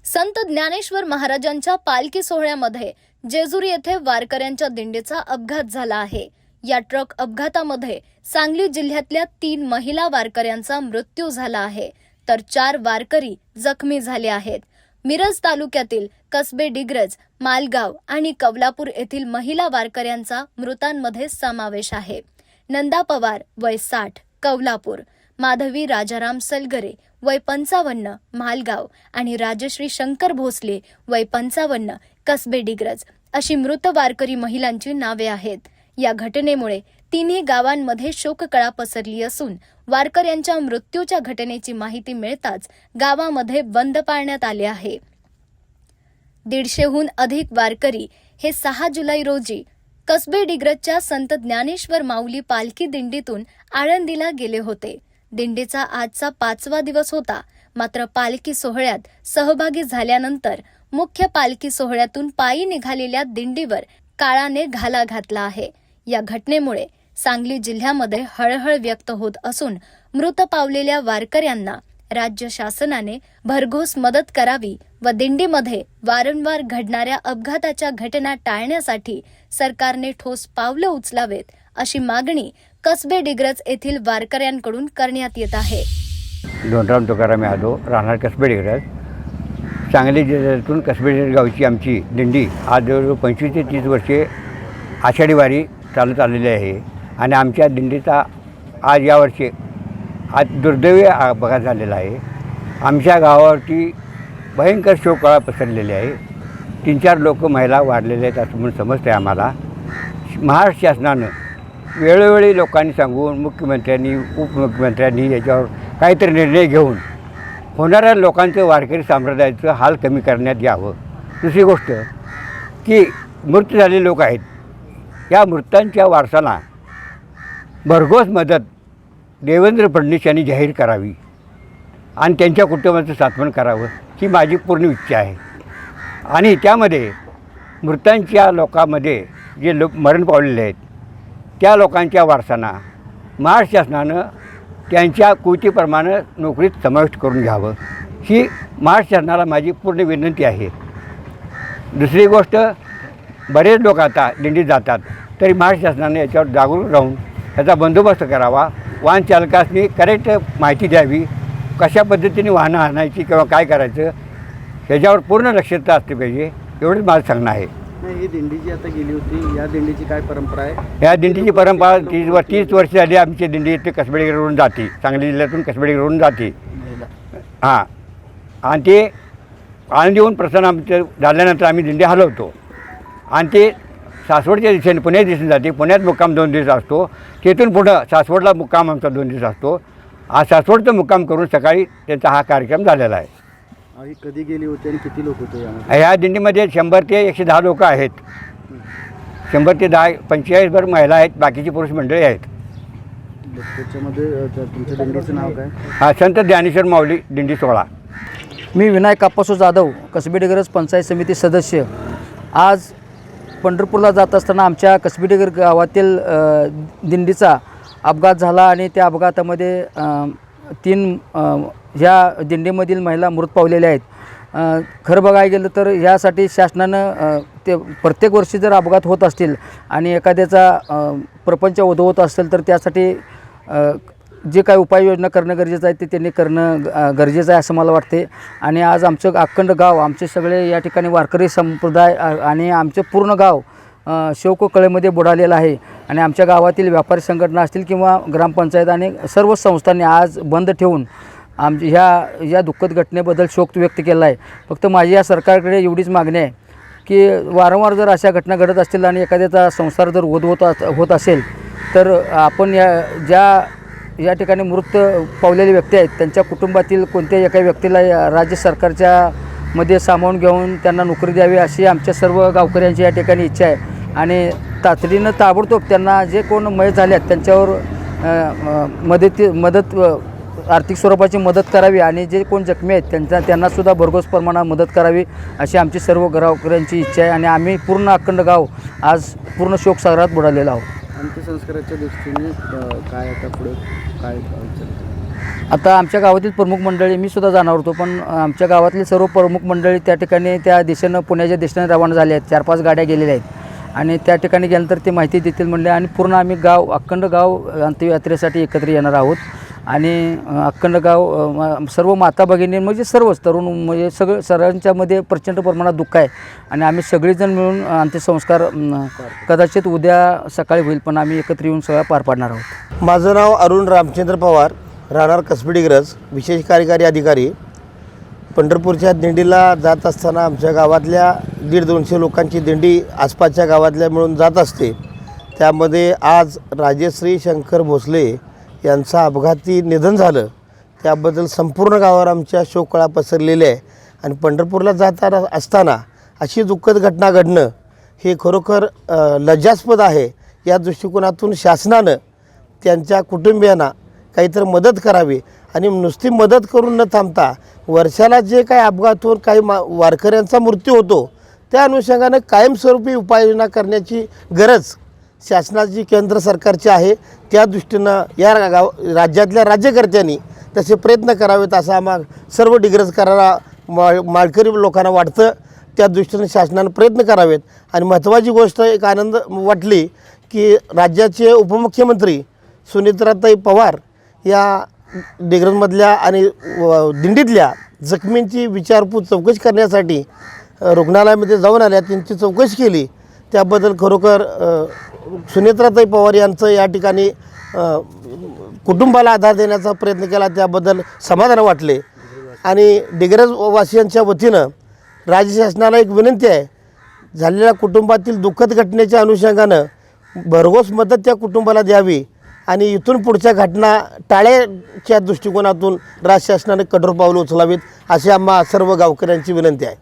संत ज्ञानेश्वर महाराजांच्या पालखी सोहळ्यामध्ये जेजुरी येथे वारकऱ्यांच्या दिंडीचा अपघात झाला आहे। या ट्रक अपघातामध्ये सांगली जिल्ह्यातल्या 3 महिला वारकऱ्यांचा मृत्यू झाला आहे, तर 4 वारकरी जखमी झाले आहेत। मिरज तालुक्यातील कसबे डिग्रज, मालगाव आणि कवलापूर येथील महिला वारकऱ्यांचा मृतांमध्ये समावेश आहे। नंदा पवार वय 60 कवलापूर, माधवी राजाराम सलगरे वय 55 मालगाव आणि राजश्री शंकर भोसले वय 55 कसबे डिग्रज अशी मृत वारकरी महिलांची नावे आहेत। या घटनेमुळे तिन्ही गावांमध्ये शोककळा पसरली असून वारकऱ्यांच्या मृत्यूच्या घटनेची माहिती मिळताच गावामध्ये बंद पाळण्यात आले आहे। 150हून अधिक वारकरी हे 6 जुलै रोजी कसबे डिग्रजच्या संत ज्ञानेश्वर माऊली पालखी दिंडीतून आळंदीला गेले होते। दिंडीचा आजचा 5वा दिवस होता, मात्र पालखी सोहळ्यात सहभागी झाल्यानंतर मुख्य पालखी सोहळ्यातून पायी निघालेल्या दिंडीवर काळाने घाला घातला आहे। या घटनेमुळे सांगली जिल्ह्यामध्ये हळहळ व्यक्त होत असून मृत पावलेल्या वारकऱ्यांना राज्य शासनाने भरघोस मदत करावी व दिंडीमध्ये वारंवार घडणाऱ्या अपघाताच्या घटना टाळण्यासाठी सरकारने ठोस पावलं उचलावेत अशी मागणी कसबे डिग्रज येथील वारकऱ्यांकडून करण्यात येत आहे। दोनराम तुकाराम यादव, राहणार कसबे डिग्रज, सांगली जिल्ह्यातून कसबे डिग्रज गावची आमची दिंडी आज जवळजवळ 25 ते 30 वर्षे आषाढी वारी चालत आलेली आहे आणि आमच्या दिंडीचा आज यावर्षी दुर्दैवी अपघात झालेला आहे। आमच्या गावावरती भयंकर शोककळा पसरलेली आहे। 3-4 लोक महिला वारलेले आहेत असं म्हणून समजते आम्हाला। महाराष्ट्र शासनानं वेळोवेळी लोकांनी सांगून मुख्यमंत्र्यांनी उपमुख्यमंत्र्यांनी याच्यावर काहीतरी निर्णय घेऊन होणाऱ्या लोकांचं वारकरी संप्रदायाचं हाल कमी करण्यात यावं। दुसरी गोष्ट की मृत झालेले लोक आहेत, या मृतांच्या वारसाला भरघोस मदत देवेंद्र फडणवीस यांनी जाहीर करावी आणि त्यांच्या कुटुंबाचं सात्वन करावं ही माझी पूर्ण इच्छा आहे। आणि त्यामध्ये मृतांच्या लोकांमध्ये जे मरण पावलेले आहेत त्या लोकांच्या वारसांना महाराष्ट्र शासनानं त्यांच्या कृतीप्रमाणे नोकरीत समाविष्ट करून घ्यावं ही महाराष्ट्र शासनाला माझी पूर्ण विनंती आहे। दुसरी गोष्ट, बरेच लोक आता दिंडीत जातात तरी महाराष्ट्र शासनाने याच्यावर जागरूक राहून याचा बंदोबस्त करावा। वाहन चालकांनी करेक्ट माहिती द्यावी, कशा पद्धतीने वाहनं आणायची किंवा काय करायचं याच्यावर पूर्ण लक्षता असते पाहिजे, एवढंच माझं सांगणं आहे। ही दिंडी जी आता गेली होती, या दिंडीची काय परंपरा आहे? या दिंडीची परंपरा 30 वर्ष झाली आमची दिंडी इथे कसबे डिग्रजवरून जाते, सांगली जिल्ह्यातून कसबे डिग्रजवरून जाते। हां, आणि ते आळंदीहून प्रस्थान आमचं झाल्यानंतर आम्ही दिंडी हलवतो आणि ते सासवडच्या दिशेने पुणे दिशेने जाते। पुण्यात मुक्काम 2 दिवस असतो, तिथून पुढं सासवडला मुक्काम आमचा 2 दिवस असतो। आज सासवडचं मुक्काम करून सकाळी त्यांचा हा कार्यक्रम झालेला आहे। ही कधी गेली होती आणि किती लोक होते यामध्ये? ह्या दिंडीमध्ये 100 ते 110 लोक आहेत। 100 ते 45 भर महिला आहेत, बाकीची पुरुष मंडळी आहेत। त्याच्यामध्ये तुमच्या दिंडीचं नाव काय? हा संत ज्ञानेश्वर माऊली दिंडी सोहळा। मी विनायक काप्पासो जाधव, कसबे डिग्रज पंचायत समिती सदस्य। आज पंढरपूरला जात असताना आमच्या कसबे डिग्रज गावातील दिंडीचा अपघात झाला आणि त्या अपघातामध्ये 3 ह्या दिंडीमधील महिला मृत पावलेल्या आहेत। खरं बघायला गेलं तर यासाठी शासनानं ते प्रत्येक वर्षी जर अपघात होत असतील आणि एखाद्याचा प्रपंच उद्भवत असेल तर त्यासाठी जे काही उपाययोजना करणं गरजेचं आहे ते त्यांनी करणं गरजेचं आहे असं मला वाटते। आणि आज आमचं अखंड गाव, आमचे सगळे या ठिकाणी वारकरी संप्रदाय आणि आमचे पूर्ण गाव शोककळेमध्ये बुडालेलं आहे। आणि आमच्या गावातील व्यापारी संघटना असतील किंवा ग्रामपंचायत आणि सर्व संस्थांनी आज बंद ठेवून या दुःखद घटनेबद्दल शोक व्यक्त केला आहे। फक्त माझी या सरकारकडे एवढीच मागणी आहे की वारंवार जर अशा घटना घडत असतील आणि एखाद्याचा संसार जर होत असेल तर आपण या ठिकाणी मृत पावलेले व्यक्ती आहेत त्यांच्या कुटुंबातील कोणत्याही एका व्यक्तीला राज्य सरकारच्या मध्ये सामावून घेऊन त्यांना नोकरी द्यावी अशी आमच्या सर्व गावकऱ्यांची या ठिकाणी इच्छा आहे। आणि तातडीनं ताबडतोब त्यांना जे कोण मयत झाले आहेत त्यांच्यावर मदत आर्थिक स्वरूपाची मदत करावी आणि जे कोण जखमी आहेत त्यांनासुद्धा भरघोस प्रमाणात मदत करावी अशी आमची सर्व गावकऱ्यांची इच्छा आहे। आणि आम्ही पूर्ण अखंड गाव आज पूर्ण शोकसागरात बुडालेलो आहोत। अंत्यसंस्काराच्या दृष्टीने काय आता पुढे काय? आता आमच्या गावातील प्रमुख मंडळी, मी सुद्धा जाणार होतो, पण आमच्या गावातले सर्व प्रमुख मंडळी त्या ठिकाणी त्या दिशेनं पुण्याच्या दिशेने रवाना झाले आहेत. 4-5 गाड्या गेलेल्या आहेत आणि त्या ठिकाणी गेल्यानंतर ते माहिती देतील म्हणले आणि पूर्ण आम्ही गाव, अखंड गाव अंत्ययात्रेसाठी एकत्र येणार आहोत. आणि अखंड गाव सर्व माता भगिनी म्हणजे सर्वच तरुण म्हणजे सर्वांच्यामध्ये प्रचंड प्रमाणात दुःख आहे आणि आम्ही सगळेजण मिळून अंत्यसंस्कार कदाचित उद्या सकाळी होईल, पण आम्ही एकत्र येऊन सगळं पार पाडणार आहोत. माझं नाव अरुण रामचंद्र पवार, राहणार कसबेडिग्रज, विशेष कार्यकारी अधिकारी. पंढरपूरच्या दिंडीला जात असताना आमच्या गावातल्या 150-200 लोकांची दिंडी आसपासच्या गावातल्या मिळून जात असते. त्यामध्ये आज राजश्री शंकर भोसले यांचं अपघाती निधन झालं. त्याबद्दल संपूर्ण गावावर आमच्या शोककळा पसरलेल्या आहे आणि पंढरपूरला जाताना असताना अशी दुःखद घटना घडणं हे खरोखर लज्जास्पद आहे. या दृष्टिकोनातून शासनानं त्यांच्या कुटुंबियांना काहीतरी मदत करावी आणि नुसती मदत करून न थांबता वर्षाला जे काही अपघात होऊन काही वारकऱ्यांचा मृत्यू होतो त्या अनुषंगानं कायमस्वरूपी उपाययोजना करण्याची गरज शासनाची केंद्र सरकारची आहे. त्या दृष्टीनं या राज्यातल्या राज्यकर्त्यांनी तसे प्रयत्न करावेत असं आम्हा सर्व डिग्रजकरांना माळकरी लोकांना वाटतं. त्या दृष्टीनं शासनानं प्रयत्न करावेत. आणि महत्त्वाची गोष्ट एक आनंद वाटली की राज्याचे उपमुख्यमंत्री सुनेत्राताई पवार या डिग्रजमधल्या आणि दिंडीतल्या जखमींची विचारपूस चौकशी करण्यासाठी रुग्णालयामध्ये जाऊन आल्या, त्यांची चौकशी केली. त्याबद्दल खरोखर सुनेत्राताई पवार यांचं या ठिकाणी कुटुंबाला आधार देण्याचा प्रयत्न केला, त्याबद्दल समाधान वाटले. आणि डिग्रजवासियांच्या वतीनं राज्य शासनाला एक विनंती आहे, झालेल्या कुटुंबातील दुःखद घटनेच्या अनुषंगानं भरघोस मदत त्या कुटुंबाला द्यावी आणि इथून पुढच्या घटना टाळण्याच्या दृष्टिकोनातून राज्य शासनाने कठोर पावलं उचलावीत अशी आम्हा सर्व गावकऱ्यांची विनंती आहे.